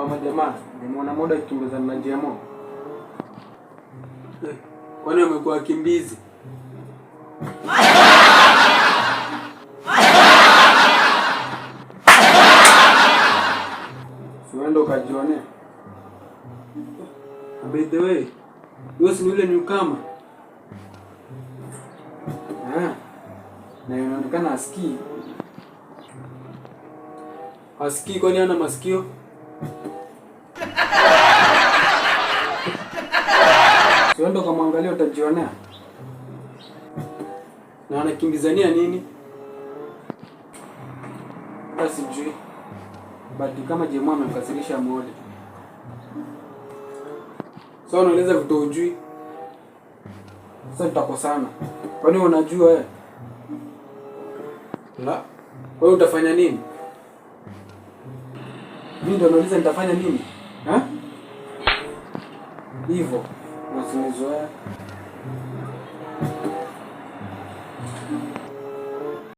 majamaa, nimeona moda kikimbizana na Jemo. Kwani wamekuwa wakimbizi? Siwendo kajione. By the way, wewe si yule newcomer? Na inaonekana asikii. Asikii kwani ana masikio? Siwendo kamwangalia utajionea. Na anakimbizania nini? Basi sijui. But kama Jemo amemkasirisha Mode. Sasa unaeleza vitu hujui. Sasa tutakosana. Kwani unajua wewe? La. Wewe utafanya nini? Mimi ndo nauliza nitafanya nini? Hivyo. Usinizoea.